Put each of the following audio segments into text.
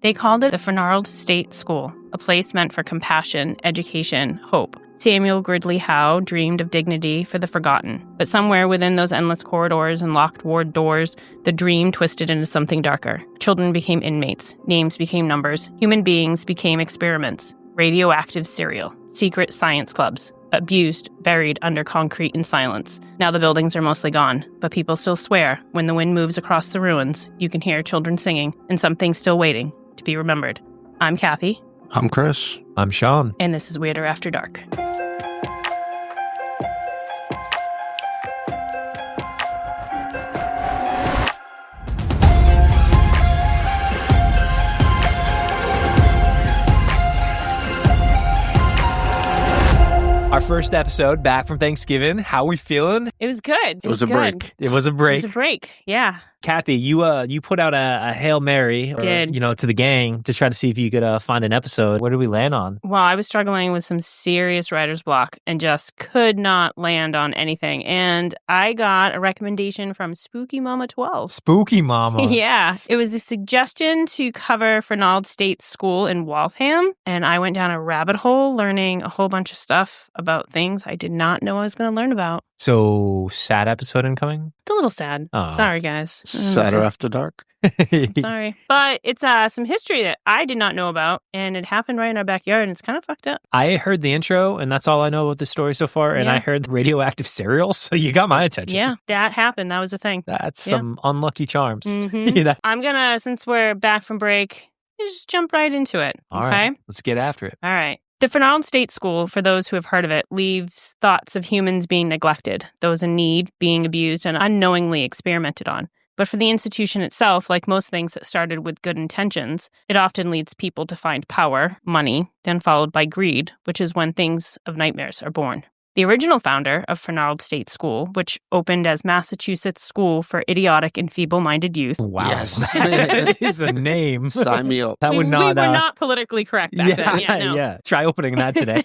They called it the Fernald State School, a place meant for compassion, education, hope. Samuel Gridley Howe dreamed of dignity for the forgotten. But somewhere within those endless corridors and locked ward doors, the dream twisted into something darker. Children became inmates. Names became numbers. Human beings became experiments. Radioactive cereal. Secret science clubs. Abused, buried under concrete and silence. Now the buildings are mostly gone, but people still swear when the wind moves across the ruins, you can hear children singing and something still waiting to be remembered. I'm Kathy. I'm Chris. I'm Sean. And this is Weirder After Dark. Our first episode back from Thanksgiving. How we feeling? It was good. It was a break. It was a break. It was a break, yeah. Kathy, you put out a Hail Mary, to the gang to try to see if you could find an episode. Where did we land on? Well, I was struggling with some serious writer's block and just could not land on anything. And I got a recommendation from Spooky Mama 12. Spooky Mama. Yeah. It was a suggestion to cover Fernald State School in Waltham. And I went down a rabbit hole learning a whole bunch of stuff about things I did not know I was going to learn about. So, sad episode incoming? It's a little sad. Oh. Sorry, guys. Sadder after dark. Sorry. But it's some history that I did not know about, and it happened right in our backyard, and it's kind of fucked up. I heard the intro, and that's all I know about the story so far, and I heard radioactive cereal, so you got my attention. Yeah, that happened. That was a thing. That's some unlucky charms. Mm-hmm. I'm going to, since we're back from break, just jump right into it. All okay? right. Let's get after it. All right. The Fernald State School, for those who have heard of it, leaves thoughts of humans being neglected, those in need, being abused, and unknowingly experimented on. But for the institution itself, like most things that started with good intentions, it often leads people to find power, money, then followed by greed, which is when things of nightmares are born. The original founder of Fernald State School, which opened as Massachusetts School for Idiotic and Feeble-Minded Youth. Wow. Yes. That is a name. Sign me up. That would we not... were not politically correct back then. Yeah, no. Yeah. Try opening that today.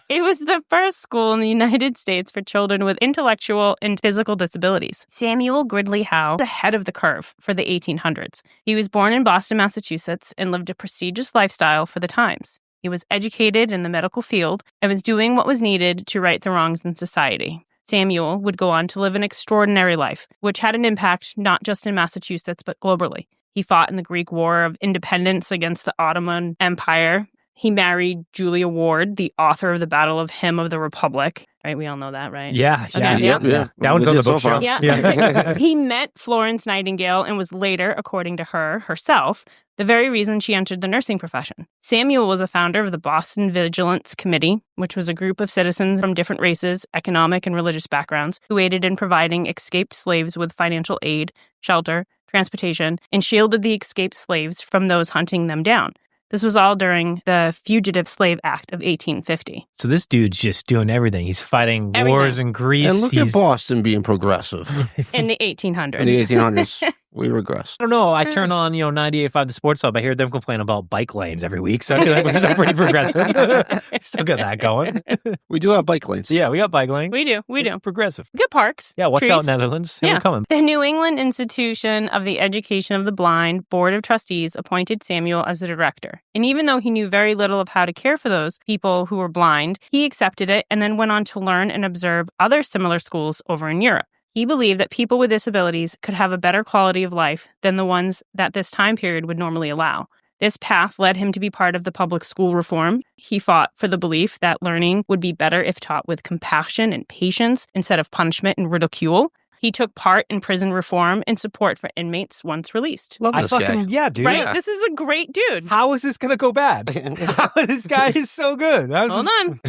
It was the first school in the United States for children with intellectual and physical disabilities. Samuel Gridley Howe was ahead of the curve for the 1800s. He was born in Boston, Massachusetts, and lived a prestigious lifestyle for the times. He was educated in the medical field and was doing what was needed to right the wrongs in society. Samuel would go on to live an extraordinary life, which had an impact not just in Massachusetts, but globally. He fought in the Greek War of Independence against the Ottoman Empire. He married Julia Ward, the author of the Battle of Hymn of the Republic. Right? We all know that, right? Yeah. Okay, Yeah. That one's on the bookshelf. Yeah. He met Florence Nightingale and was later, according to herself, the very reason she entered the nursing profession. Samuel was a founder of the Boston Vigilance Committee, which was a group of citizens from different races, economic and religious backgrounds, who aided in providing escaped slaves with financial aid, shelter, transportation, and shielded the escaped slaves from those hunting them down. This was all during the Fugitive Slave Act of 1850. So this dude's just doing everything. He's fighting wars in Greece. And look at Boston being progressive. In the 1800s. In the 1800s, we regressed. I don't know. I turn on, 98.5 The Sports Hub. I hear them complain about bike lanes every week. So I feel like we're still pretty progressive. Still got that going. We do have bike lanes. Yeah, we got bike lanes. We do. Progressive. Good parks. Yeah, watch trees. out, Netherlands. We're coming. The New England Institution of the Education of the Blind Board of Trustees appointed Samuel as the director. And even though he knew very little of how to care for those people who were blind, he accepted it and then went on to learn and observe other similar schools over in Europe. He believed that people with disabilities could have a better quality of life than the ones that this time period would normally allow. This path led him to be part of the public school reform. He fought for the belief that learning would be better if taught with compassion and patience instead of punishment and ridicule. He took part in prison reform and support for inmates once released. Love this guy. Yeah, dude. Right? Yeah. This is a great dude. How is this going to go bad? This guy is so good. Hold on.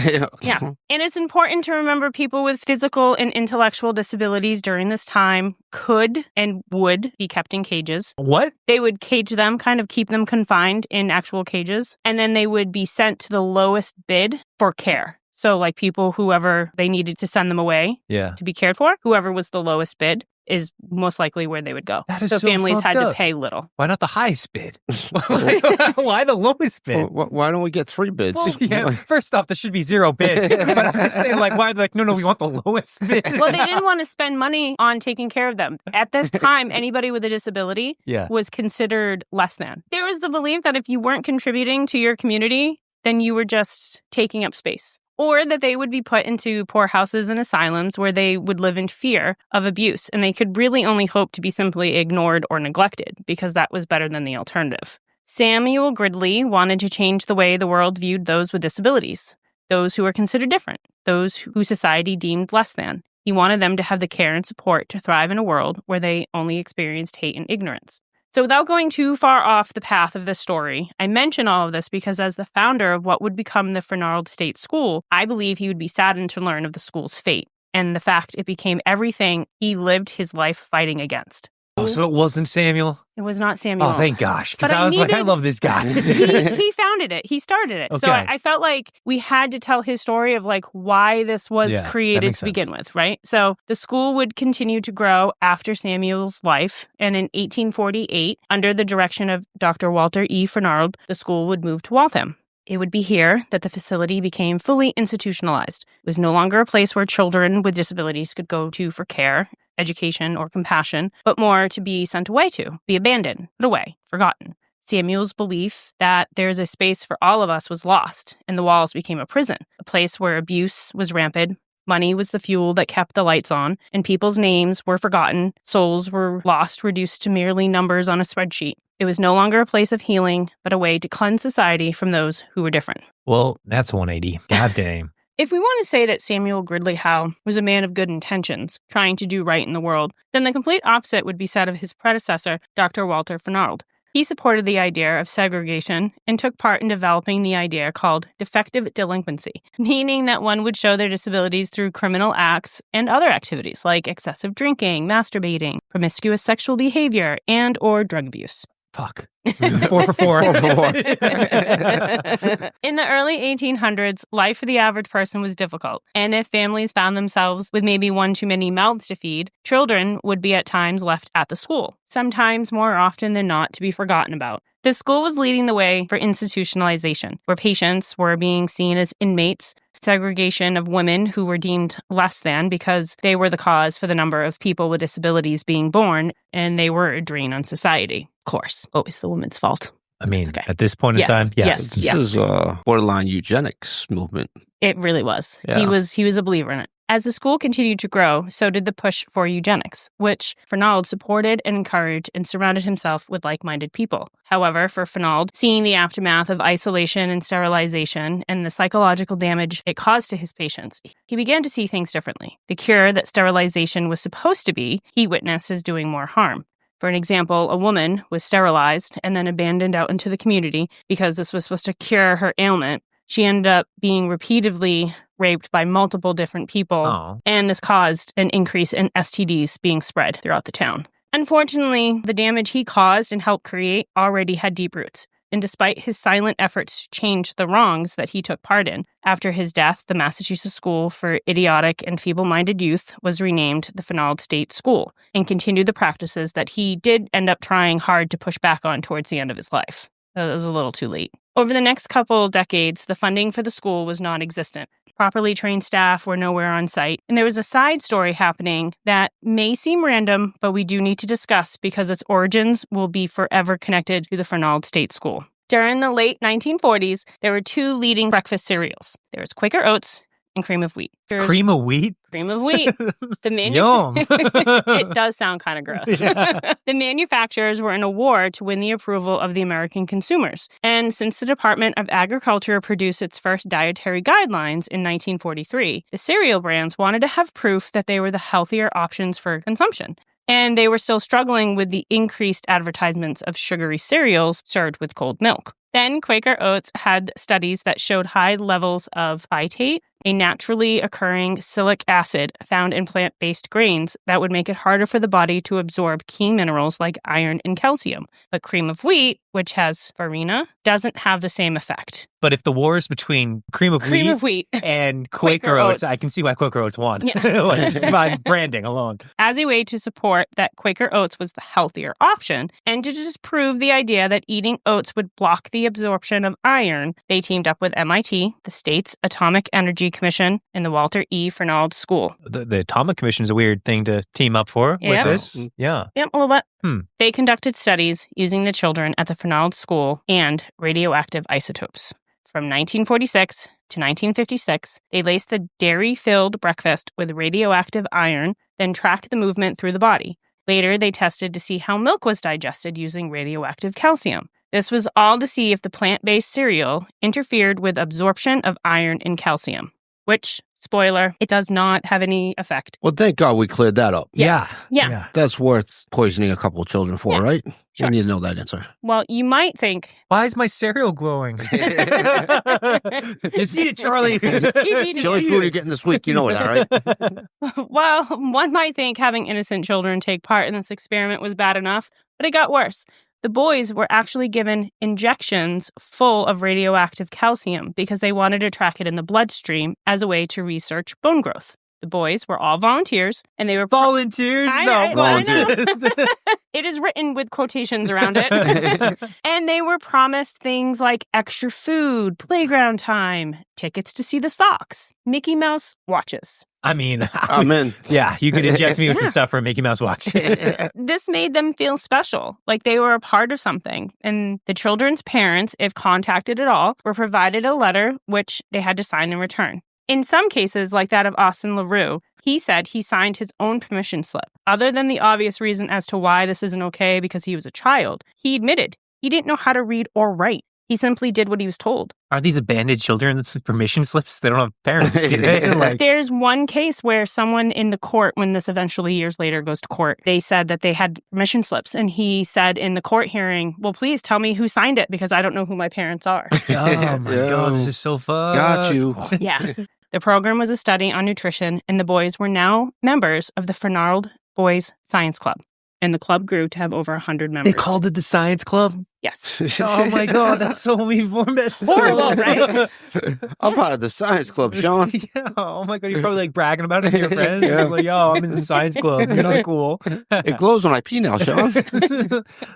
Yeah. And it's important to remember people with physical and intellectual disabilities during this time could and would be kept in cages. What? They would cage them, kind of keep them confined in actual cages, and then they would be sent to the lowest bid for care. So like people, whoever they needed to send them away Yeah. to be cared for, whoever was the lowest bid. is most likely where they would go. That is so so families had fucked to up. pay little. Why not the highest bid? Why the lowest bid? Well, why don't we get 3 bids? Well, yeah, first off, there should be 0 bids. But I'm just saying, like, why are they like, no, we want the lowest bid? Well, they didn't want to spend money on taking care of them. At this time, anybody with a disability was considered less than. There was the belief that if you weren't contributing to your community, then you were just taking up space. Or that they would be put into poorhouses and asylums where they would live in fear of abuse, and they could really only hope to be simply ignored or neglected, because that was better than the alternative. Samuel Gridley wanted to change the way the world viewed those with disabilities, those who were considered different, those who society deemed less than. He wanted them to have the care and support to thrive in a world where they only experienced hate and ignorance. So without going too far off the path of this story, I mention all of this because as the founder of what would become the Fernald State School, I believe he would be saddened to learn of the school's fate and the fact it became everything he lived his life fighting against. Oh, so it wasn't Samuel? It was not Samuel. Oh, thank gosh. Because I was like, I love this guy. He founded it. He started it. Okay. So I felt like we had to tell his story of like why this was created to begin with, right? So the school would continue to grow after Samuel's life. And in 1848, under the direction of Dr. Walter E. Fernald, the school would move to Waltham. It would be here that the facility became fully institutionalized. It was no longer a place where children with disabilities could go to for care, education, or compassion, but more to be sent away to, be abandoned, put away, forgotten. Samuel's belief that there's a space for all of us was lost, and the walls became a prison, a place where abuse was rampant, money was the fuel that kept the lights on, and people's names were forgotten, souls were lost, reduced to merely numbers on a spreadsheet. It was no longer a place of healing, but a way to cleanse society from those who were different. Well, that's 180. God damn. If we want to say that Samuel Gridley Howe was a man of good intentions, trying to do right in the world, then the complete opposite would be said of his predecessor, Dr. Walter Fernald. He supported the idea of segregation and took part in developing the idea called defective delinquency, meaning that one would show their disabilities through criminal acts and other activities like excessive drinking, masturbating, promiscuous sexual behavior, and or drug abuse. Fuck. 4 for 4. In the early 1800s, life for the average person was difficult. And if families found themselves with maybe one too many mouths to feed, children would be at times left at the school, sometimes more often than not to be forgotten about. The school was leading the way for institutionalization, where patients were being seen as inmates, segregation of women who were deemed less than because they were the cause for the number of people with disabilities being born, and they were a drain on society. Of course, always the woman's fault. I mean, at this point in time, yes. This is a borderline eugenics movement. It really was. Yeah. He was a believer in it. As the school continued to grow, so did the push for eugenics, which Fernald supported and encouraged and surrounded himself with like-minded people. However, for Fernald, seeing the aftermath of isolation and sterilization and the psychological damage it caused to his patients, he began to see things differently. The cure that sterilization was supposed to be, he witnessed as doing more harm. For an example, a woman was sterilized and then abandoned out into the community because this was supposed to cure her ailment. She ended up being repeatedly raped by multiple different people, and this caused an increase in STDs being spread throughout the town. Unfortunately, the damage he caused and helped create already had deep roots, and despite his silent efforts to change the wrongs that he took part in, after his death, the Massachusetts School for Idiotic and Feeble-Minded Youth was renamed the Fernald State School and continued the practices that he did end up trying hard to push back on towards the end of his life. It was a little too late. Over the next couple decades, the funding for the school was non-existent. Properly trained staff were nowhere on site, and there was a side story happening that may seem random, but we do need to discuss because its origins will be forever connected to the Fernald State School. During the late 1940s, there were 2 leading breakfast cereals. There was Quaker Oats and cream of wheat. Cream of wheat? Cream of wheat. Yum. It does sound kind of gross. Yeah. The manufacturers were in a war to win the approval of the American consumers. And since the Department of Agriculture produced its first dietary guidelines in 1943, the cereal brands wanted to have proof that they were the healthier options for consumption. And they were still struggling with the increased advertisements of sugary cereals served with cold milk. Then Quaker Oats had studies that showed high levels of phytate, a naturally occurring silic acid found in plant-based grains that would make it harder for the body to absorb key minerals like iron and calcium. But cream of wheat, which has farina, doesn't have the same effect. But if the war is between cream of wheat and Quaker Oats, I can see why Quaker Oats won. Yeah. Like, by branding alone. As a way to support that Quaker Oats was the healthier option, and to disprove the idea that eating oats would block the absorption of iron, they teamed up with MIT, the state's Atomic Energy Commission, and the Walter E. Fernald School. The Atomic Commission is a weird thing to team up for with this. Yeah. Yep, a little bit. They conducted studies using the children at the Fernald School and radioactive isotopes. From 1946 to 1956, they laced the dairy-filled breakfast with radioactive iron, then tracked the movement through the body. Later, they tested to see how milk was digested using radioactive calcium. This was all to see if the plant-based cereal interfered with absorption of iron and calcium, which, spoiler, it does not have any effect. Well, thank God we cleared that up. Yes. Yeah. That's worth poisoning a couple of children for, right? Sure. We need to know that answer. Well, you might think... Why is my cereal glowing? Just eat it, Charlie. Just keep eating It's the only food you're getting this week. You know that, right? Well, one might think having innocent children take part in this experiment was bad enough, but it got worse. The boys were actually given injections full of radioactive calcium because they wanted to track it in the bloodstream as a way to research bone growth. The boys were all volunteers, and they were... Volunteers? Volunteers. It is written with quotations around it. And they were promised things like extra food, playground time, tickets to see the Sox, Mickey Mouse watches. I mean... I'm in. Yeah, you could inject me with some stuff for a Mickey Mouse watch. This made them feel special, like they were a part of something. And the children's parents, if contacted at all, were provided a letter which they had to sign in return. In some cases, like that of Austin LaRue, he said he signed his own permission slip. Other than the obvious reason as to why this isn't okay because he was a child, he admitted he didn't know how to read or write. He simply did what he was told. Are these abandoned children with permission slips? They don't have parents, do they? There's one case where someone in the court, when this eventually years later goes to court, they said that they had permission slips. And he said in the court hearing, well, please tell me who signed it because I don't know who my parents are. Oh, my God. This is so fun. Got you. Yeah. The program was a study on nutrition, and the boys were now members of the Fernald Boys Science Club. And the club grew to have over 100 members. They called it the Science Club? Yes. Oh, my God. That's so more messed up. Horrible, right? I'm part of the science club, Sean. Yeah. Oh, my God. You're probably like bragging about it to your friends. Yeah. Like, yo, I'm in the Science Club. You're not cool. It glows when I pee now, Sean.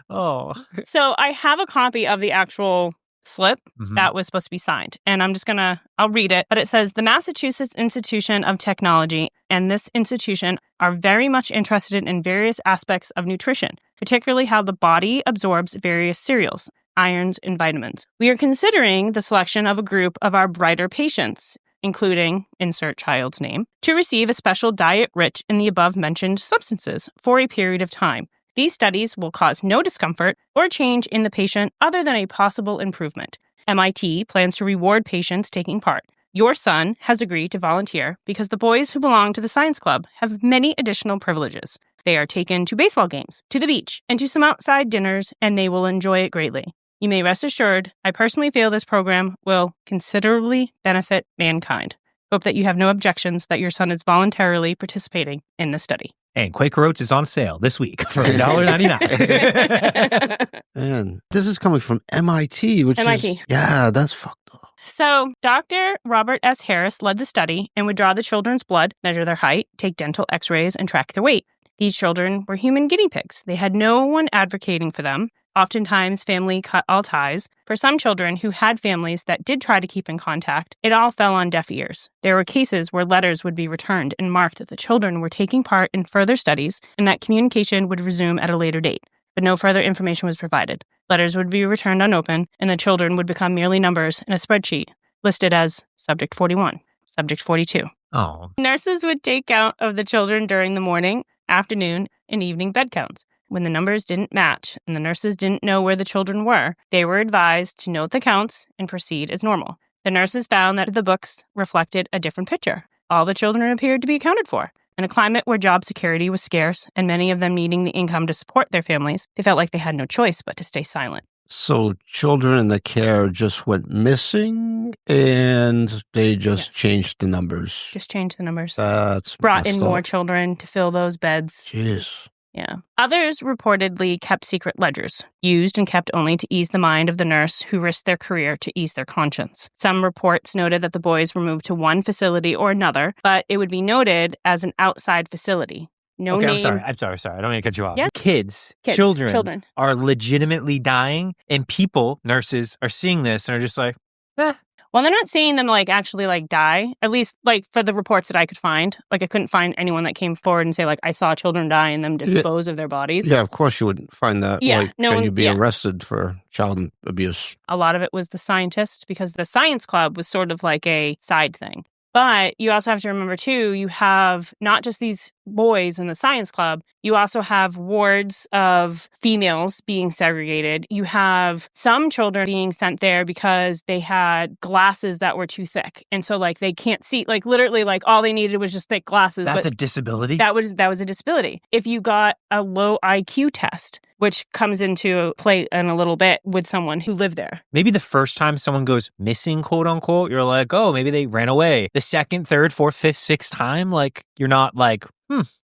Oh. So I have a copy of the actual slip that was supposed to be signed. And I'll read it. But it says, the Massachusetts Institution of Technology and this institution are very much interested in various aspects of nutrition, particularly how the body absorbs various cereals, irons, and vitamins. We are considering the selection of a group of our brighter patients, including, insert child's name, to receive a special diet rich in the above-mentioned substances for a period of time. These studies will cause no discomfort or change in the patient other than a possible improvement. MIT plans to reward patients taking part. Your son has agreed to volunteer because the boys who belong to the science club have many additional privileges. They are taken to baseball games, to the beach, and to some outside dinners, and they will enjoy it greatly. You may rest assured, I personally feel this program will considerably benefit mankind. Hope that you have no objections that your son is voluntarily participating in the study. And Quaker Oats is on sale this week for $1.99. And this is coming from MIT, which MIT. is... Yeah, that's fucked up. So, Dr. Robert S. Harris led the study and would draw the children's blood, measure their height, take dental x-rays, and track their weight. These children were human guinea pigs. They had no one advocating for them. Oftentimes, family cut all ties. For some children who had families that did try to keep in contact, it all fell on deaf ears. There were cases where letters would be returned and marked that the children were taking part in further studies and that communication would resume at a later date. But no further information was provided. Letters would be returned unopened, and the children would become merely numbers in a spreadsheet, listed as Subject 41, Subject 42. Oh. Nurses would take count of the children during the morning, afternoon, and evening bed counts. When the numbers didn't match and the nurses didn't know where the children were, they were advised to note the counts and proceed as normal. The nurses found that the books reflected a different picture. All the children appeared to be accounted for. In a climate where job security was scarce and many of them needing the income to support their families, they felt like they had no choice but to stay silent. So children in the care just went missing and they just changed the numbers. Just changed the numbers. That's brought in messed more up. children to fill those beds. Jeez. Yeah. Others reportedly kept secret ledgers, used and kept only to ease the mind of the nurse who risked their career to ease their conscience. Some reports noted that the boys were moved to one facility or another, but it would be noted as an outside facility. No okay, name. I'm sorry. I don't mean to cut you off. Yeah. Kids, children are legitimately dying, and people, nurses, are seeing this and are just like, eh. Well, they're not seeing them actually die. At least for the reports that I could find. I couldn't find anyone that came forward and say I saw children die and them dispose of their bodies. Yeah, of course you wouldn't find that. Yeah, you'd be arrested for child abuse. A lot of it was the scientists because the science club was sort of like a side thing. But you also have to remember, too, you have not just these boys in the science club, you also have wards of females being segregated. You have some children being sent there because they had glasses that were too thick. And so, they can't see. Literally, all they needed was just thick glasses. That's a disability? That was a disability. If you got a low IQ test, which comes into play in a little bit with someone who lived there. Maybe the first time someone goes missing, quote unquote, you're like, oh, maybe they ran away. The second, third, fourth, fifth, sixth time, you're not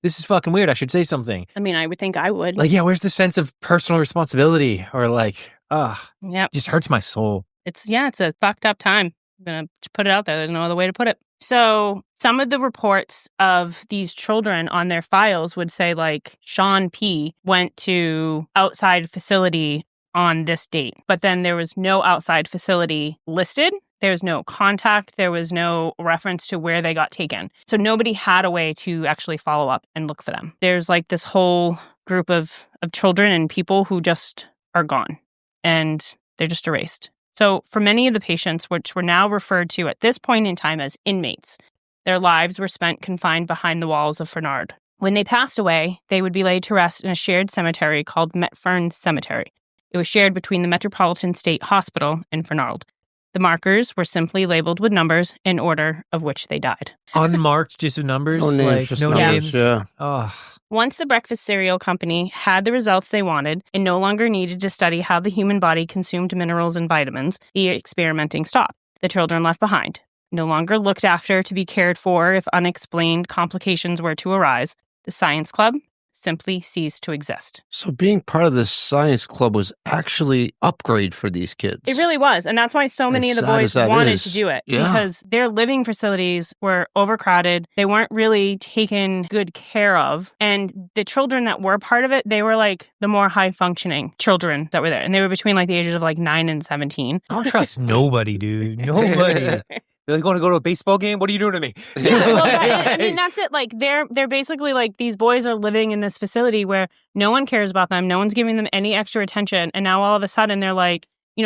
this is fucking weird. I should say something. I mean, I would think I would. Where's the sense of personal responsibility? Or just hurts my soul. It's a fucked up time. I'm going to put it out there. There's no other way to put it. So some of the reports of these children on their files would say Sean P. went to outside facility on this date, but then there was no outside facility listed. There's no contact. There was no reference to where they got taken. So nobody had a way to actually follow up and look for them. There's this whole group of children and people who just are gone and they're just erased. So for many of the patients, which were now referred to at this point in time as inmates, their lives were spent confined behind the walls of Fernald. When they passed away, they would be laid to rest in a shared cemetery called Metfern Cemetery. It was shared between the Metropolitan State Hospital and Fernald. The markers were simply labeled with numbers in order of which they died. Unmarked, just with numbers? No names, just numbers, yeah. Oh. Once the breakfast cereal company had the results they wanted and no longer needed to study how the human body consumed minerals and vitamins, the experimenting stopped. The children left behind, no longer looked after to be cared for if unexplained complications were to arise. The science club simply ceased to exist. So being part of the science club was actually upgrade for these kids. It really was. And that's why so many of the boys wanted to do it. Yeah. Because their living facilities were overcrowded. They weren't really taken good care of. And the children that were part of it, they were the more high-functioning children that were there. And they were between the ages of 9 and 17. I don't trust nobody, dude. Nobody. You're going to go to a baseball game? What are you doing to me? I mean, that's it. They're basically these boys are living in this facility where no one cares about them. No one's giving them any extra attention. And now all of a sudden they're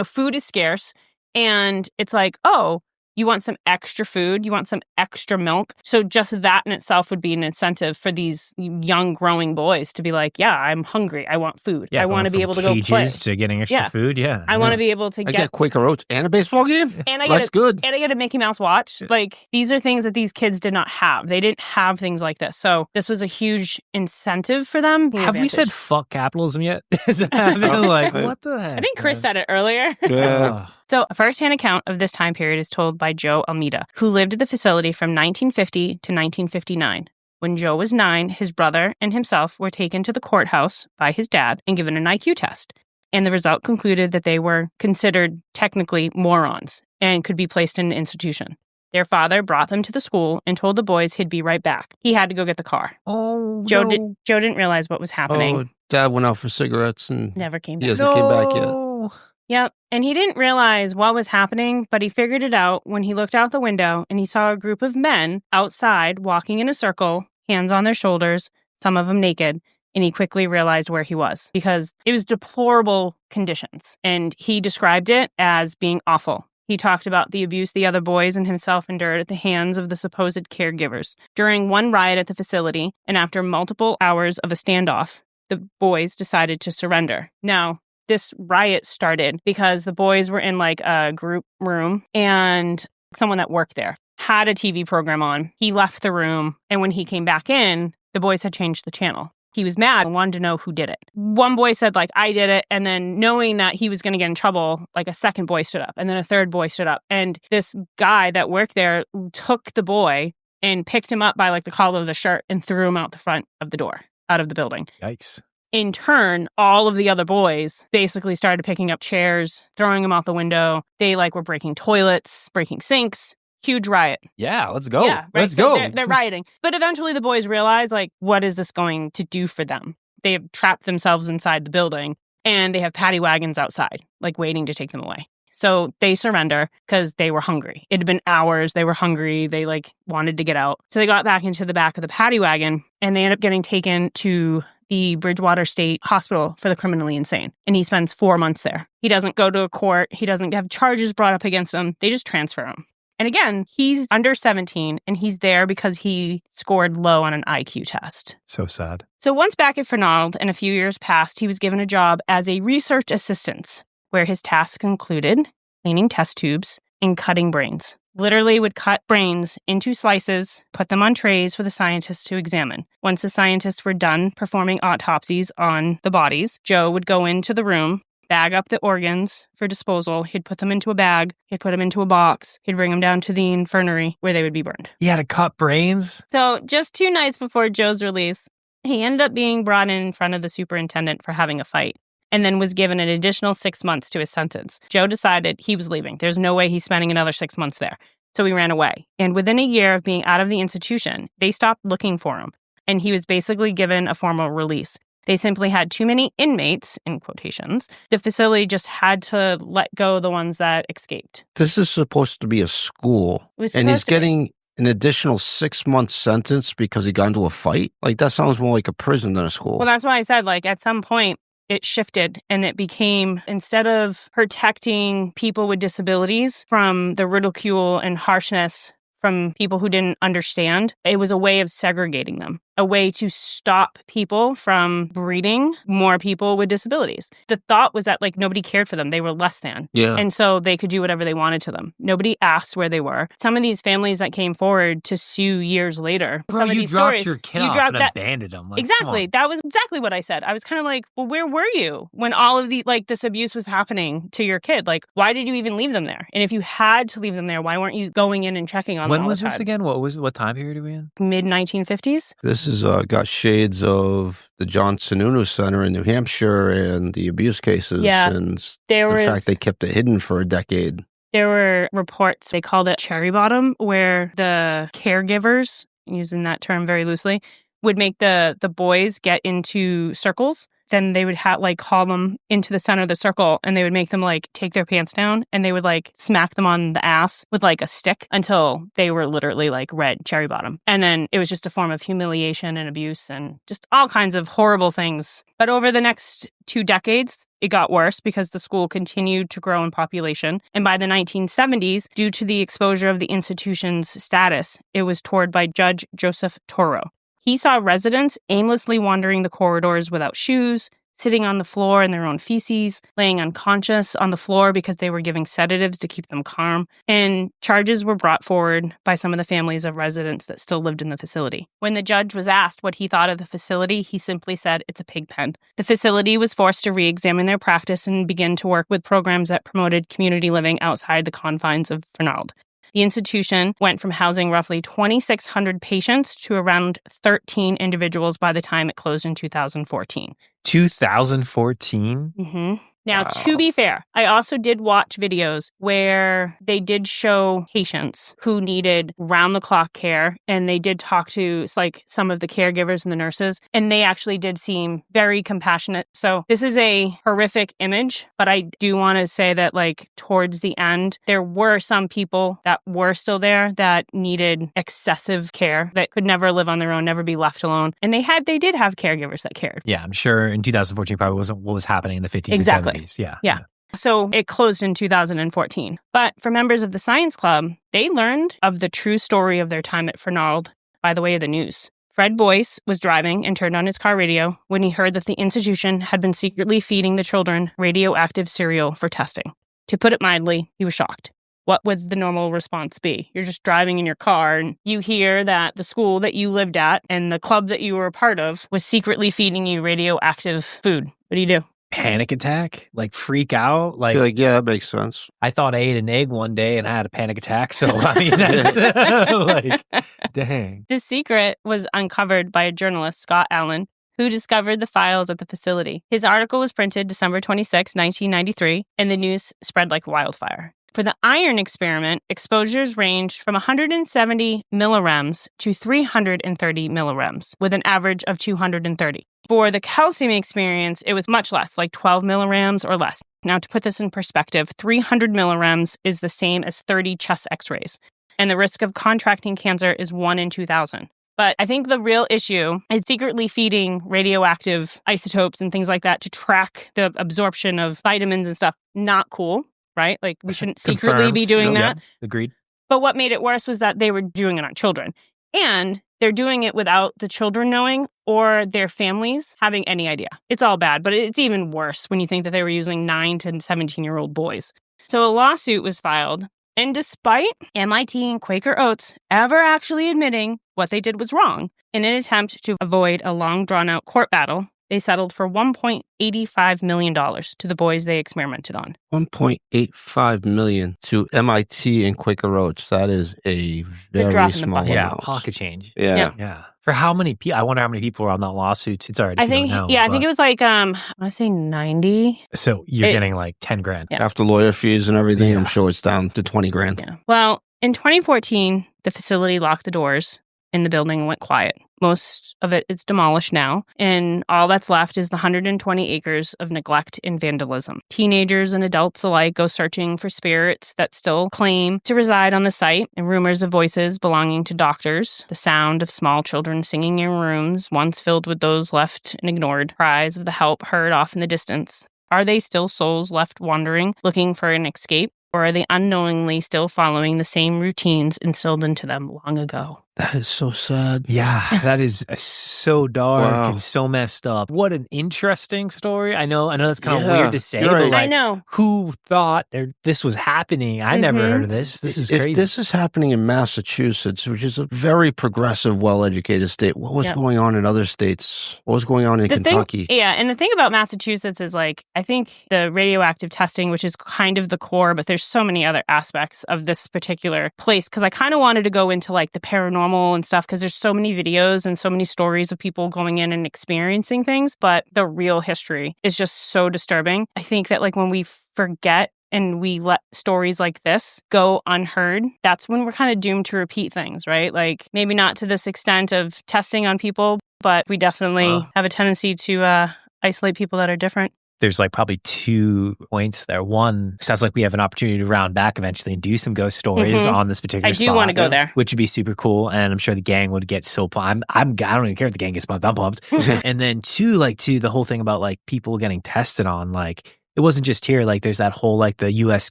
food is scarce. And it's oh, you want some extra food, you want some extra milk. So just that in itself would be an incentive for these young growing boys to be yeah, I'm hungry. I want food. Yeah, I want to be able to go play. To getting extra food, yeah. I want to be able to get Quaker Oats and a baseball game? And I That's good. And I get a Mickey Mouse watch. These are things that these kids did not have. They didn't have things like this. So this was a huge incentive for them. Have we said fuck capitalism yet? Is it what the heck? I think Chris said it earlier. Yeah. So a first-hand account of this time period is told by Joe Almeida, who lived at the facility from 1950 to 1959. When Joe was 9, his brother and himself were taken to the courthouse by his dad and given an IQ test. And the result concluded that they were considered technically morons and could be placed in an institution. Their father brought them to the school and told the boys he'd be right back. He had to go get the car. Oh, Joe didn't realize what was happening. Oh, Dad went out for cigarettes and never came back. He hasn't came back yet. Yep. And he didn't realize what was happening, but he figured it out when he looked out the window and he saw a group of men outside walking in a circle, hands on their shoulders, some of them naked. And he quickly realized where he was because it was deplorable conditions. And he described it as being awful. He talked about the abuse the other boys and himself endured at the hands of the supposed caregivers. During one riot at the facility, and after multiple hours of a standoff, the boys decided to surrender. Now, this riot started because the boys were in a group room and someone that worked there had a TV program on. He left the room, and when he came back in, the boys had changed the channel. He was mad and wanted to know who did it. One boy said, like, I did it. And then knowing that he was going to get in trouble, like a second boy stood up and then a third boy stood up. And this guy that worked there took the boy and picked him up by like the collar of the shirt and threw him out the front of the door, out of the building. Yikes. In turn, all of the other boys basically started picking up chairs, throwing them out the window. They like were breaking toilets, breaking sinks. Huge riot. Yeah, let's go. Yeah, right? Let's So go. They're rioting. But eventually the boys realize, like, what is this going to do for them? They have trapped themselves inside the building and they have paddy wagons outside, like waiting to take them away. So they surrender because they were hungry. It had been hours. They were hungry. They like wanted to get out. So they got back into the back of the paddy wagon and they end up getting taken to the Bridgewater State Hospital for the criminally insane. And he spends 4 months there. He doesn't go to a court. He doesn't have charges brought up against him. They just transfer him. And again, he's under 17 and he's there because he scored low on an IQ test. So sad. So once back at Fernald and a few years passed, he was given a job as a research assistant where his tasks included cleaning test tubes and cutting brains. Literally would cut brains into slices, put them on trays for the scientists to examine. Once the scientists were done performing autopsies on the bodies, Joe would go into the room, bag up the organs for disposal. He'd put them into a bag. He'd put them into a box. He'd bring them down to the infirmary where they would be burned. He had to cut brains? So just 2 nights before Joe's release, he ended up being brought in front of the superintendent for having a fight and then was given an additional 6 months to his sentence. Joe decided he was leaving. There's no way he's spending another 6 months there. So he ran away. And within a year of being out of the institution, they stopped looking for him. And he was basically given a formal release. They simply had too many inmates, in quotations. The facility just had to let go the ones that escaped. This is supposed to be a school. And he's getting an additional 6 month sentence because he got into a fight? Like, that sounds more like a prison than a school. Well, that's why I said, like, at some point, it shifted and it became, instead of protecting people with disabilities from the ridicule and harshness from people who didn't understand, it was a way of segregating them, a way to stop people from breeding more people with disabilities. The thought was that, like, nobody cared for them. They were less than. Yeah. And so they could do whatever they wanted to them. Nobody asked where they were. Some of these families that came forward to sue years later. Bro, some of you these dropped stories, your kid you off dropped and that, abandoned him. Like, exactly. That was exactly what I said. I was kind of like, well, where were you when all of the, like, this abuse was happening to your kid? Like, why did you even leave them there? And if you had to leave them there, why weren't you going in and checking on them all the time? When was this again? What time period are we in? Mid-1950s. This is got shades of the John Sununu Center in New Hampshire and the abuse cases and the fact they kept it hidden for a decade. There were reports, they called it cherry bottom, where the caregivers, using that term very loosely, would make the boys get into circles. Then they would call them into the center of the circle and they would make them like take their pants down and they would like smack them on the ass with like a stick until they were literally like red cherry bottom. And then it was just a form of humiliation and abuse and just all kinds of horrible things. But over the next 2 decades, it got worse because the school continued to grow in population. And by the 1970s, due to the exposure of the institution's status, it was toured by Judge Joseph Toro. He saw residents aimlessly wandering the corridors without shoes, sitting on the floor in their own feces, laying unconscious on the floor because they were giving sedatives to keep them calm, and charges were brought forward by some of the families of residents that still lived in the facility. When the judge was asked what he thought of the facility, he simply said, "It's a pig pen." The facility was forced to re-examine their practice and begin to work with programs that promoted community living outside the confines of Fernald. The institution went from housing roughly 2,600 patients to around 13 individuals by the time it closed in 2014. 2014? Mm-hmm. Now, to be fair, I also did watch videos where they did show patients who needed round-the-clock care, and they did talk to like some of the caregivers and the nurses, and they actually did seem very compassionate. So this is a horrific image, but I do want to say that like towards the end, there were some people that were still there that needed excessive care, that could never live on their own, never be left alone. And they did have caregivers that cared. Yeah, I'm sure in 2014 probably wasn't what was happening in the 50s Exactly. and 70s. Yeah. So it closed in 2014. But for members of the Science Club, they learned of the true story of their time at Fernald by the way of the news. Fred Boyce was driving and turned on his car radio when he heard that the institution had been secretly feeding the children radioactive cereal for testing. To put it mildly, he was shocked. what would the normal response be? You're just driving in your car and you hear that the school that you lived at and the club that you were a part of was secretly feeding you radioactive food. What do you do? Panic attack? Like freak out? Like, yeah, that makes sense. I thought I ate an egg one day and I had a panic attack. So, I mean, that's like, dang. The secret was uncovered by a journalist, Scott Allen, who discovered the files at the facility. His article was printed December 26, 1993, and the news spread like wildfire. For the iron experiment, exposures ranged from 170 millirems to 330 millirems, with an average of 230. For the calcium experience, it was much less, like 12 millirems or less. Now, to put this in perspective, 300 millirems is the same as 30 chest x-rays, and the risk of contracting cancer is 1 in 2,000. But I think the real issue is secretly feeding radioactive isotopes and things like that to track the absorption of vitamins and stuff. Not cool, right? Like, we shouldn't secretly be doing that. Yeah, agreed. But what made it worse was that they were doing it on children. And they're doing it without the children knowing or their families having any idea. It's all bad, but it's even worse when you think that they were using 9 to 17-year-old boys. So a lawsuit was filed. And despite MIT and Quaker Oats ever actually admitting what they did was wrong, in an attempt to avoid a long, drawn-out court battle, they settled for $1.85 million to the boys they experimented on. $1.85 million to MIT and Quaker Oats. That is a very small amount. Yeah, pocket change. Yeah. For how many people? I wonder how many people were on that lawsuit. It's already. I think it was like I want to say 90. So you're getting like 10 grand after lawyer fees and everything. Yeah. I'm sure it's down to 20 grand. Yeah. Well, in 2014, the facility locked the doors in the building and went quiet. Most of it is demolished now, and all that's left is the 120 acres of neglect and vandalism. Teenagers and adults alike go searching for spirits that still claim to reside on the site, and rumors of voices belonging to doctors, the sound of small children singing in rooms once filled with those left and ignored, cries of the help heard off in the distance. Are they still souls left wandering, looking for an escape? Or are they unknowingly still following the same routines instilled into them long ago? That is so sad. Yeah, that is so dark and so messed up. What an interesting story. I know that's kind of weird to say, but like, I know. Who thought this was happening? I never heard of this. This is crazy. If this is happening in Massachusetts, which is a very progressive, well-educated state, what was going on in other states? What was going on in Kentucky? And the thing about Massachusetts is, like, I think the radioactive testing, which is kind of the core, but there's so many other aspects of this particular place, because I kind of wanted to go into like the paranormal and stuff, because there's so many videos and so many stories of people going in and experiencing things, but the real history is just so disturbing. I think that, like, when we forget and we let stories like this go unheard, that's when we're kind of doomed to repeat things, right? Like, maybe not to this extent of testing on people, but we definitely have a tendency to isolate people that are different. There's like probably 2 points there. One, sounds like we have an opportunity to round back eventually and do some ghost stories on this particular spot. I do want to go there. Which would be super cool. And I'm sure the gang would get so pumped. I don't even care if the gang gets pumped. I'm pumped. And then 2, the whole thing about like people getting tested on, like, it wasn't just here. Like, there's that whole, like, the U.S.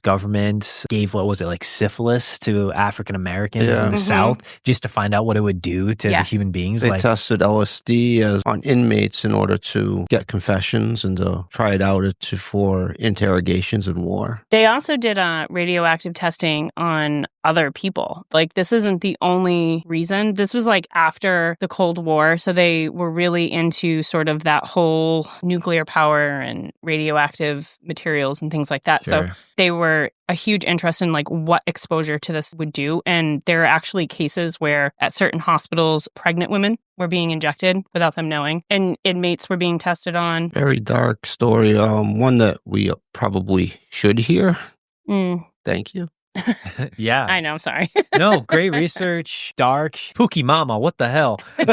government gave, like syphilis to African Americans in the South just to find out what it would do to the human beings. They tested LSD on inmates in order to get confessions and to try it out for interrogations in war. They also did radioactive testing on other people. Like, this isn't the only reason. This was like after the Cold War. So they were really into sort of that whole nuclear power and radioactive materials and things like that. Sure. So they were a huge interest in like what exposure to this would do. And there are actually cases where at certain hospitals, pregnant women were being injected without them knowing, and inmates were being tested on. Very dark story. One that we probably should hear. Thank you. Yeah. I know, I'm sorry. No, great research. Dark. Pookie Mama, what the hell? She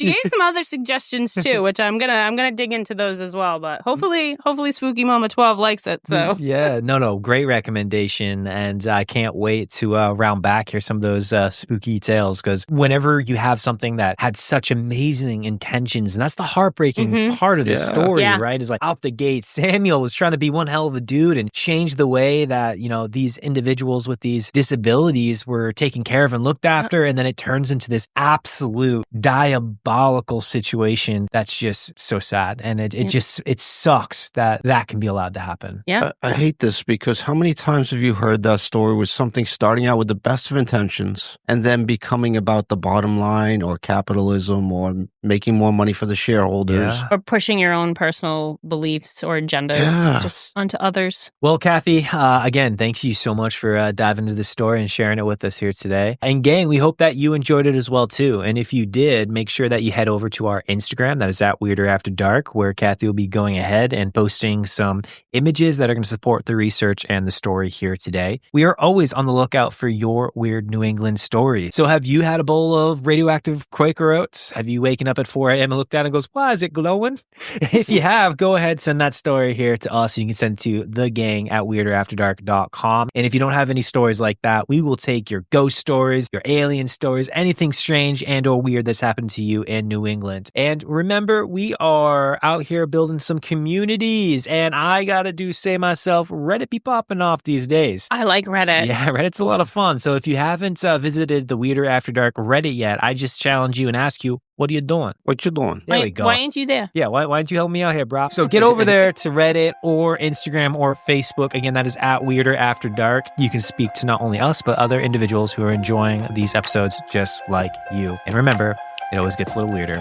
gave some other suggestions too, which I'm gonna dig into those as well. But hopefully Spooky Mama 12 likes it. So yeah, no, great recommendation, and I can't wait to round back here some of those spooky tales, because whenever you have something that had such amazing intentions, and that's the heartbreaking part of the story, right? Is like out the gate, Samuel was trying to be one hell of a dude and change the way that these individuals with these disabilities were taken care of and looked after, and then it turns into this absolute diabolical situation that's just so sad. And it sucks that can be allowed to happen. Yeah. I hate this because how many times have you heard that story with something starting out with the best of intentions and then becoming about the bottom line or capitalism or making more money for the shareholders? Or pushing your own personal beliefs or agendas just onto others. Well, Kathy, again, thank you so much for diving into this story and sharing it with us here today. And gang, we hope that you enjoyed it as well too. And if you did, make sure that you head over to our Instagram, that is at Weirder After Dark, where Kathy will be going ahead and posting some images that are going to support the research and the story here today. We are always on the lookout for your weird New England stories. So have you had a bowl of radioactive Quaker oats? Have you waken up at 4 a.m. and looked down and goes, why is it glowing? If you have, go ahead, send that story here to us. You can send it to thegang@weirderafterdark.com. And if you don't have any stories like that, we will take your ghost stories, your alien stories, anything strange and or weird that's happened to you in New England. And remember, we are out here building some communities, and I gotta say myself, Reddit be popping off these days. I like Reddit. Yeah, Reddit's a lot of fun. So if you haven't visited the Weirder After Dark Reddit yet, I just challenge you and ask you, what are you doing? What you doing? There we go. Why ain't you there? Yeah, why don't you help me out here, bro? So get over there to Reddit or Instagram or Facebook. Again, that is at Weirder After Dark. You can speak to not only us, but other individuals who are enjoying these episodes just like you. And remember, it always gets a little weirder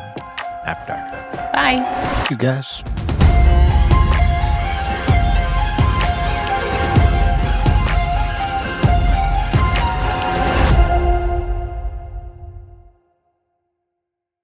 after dark. Bye. Thank you, guys.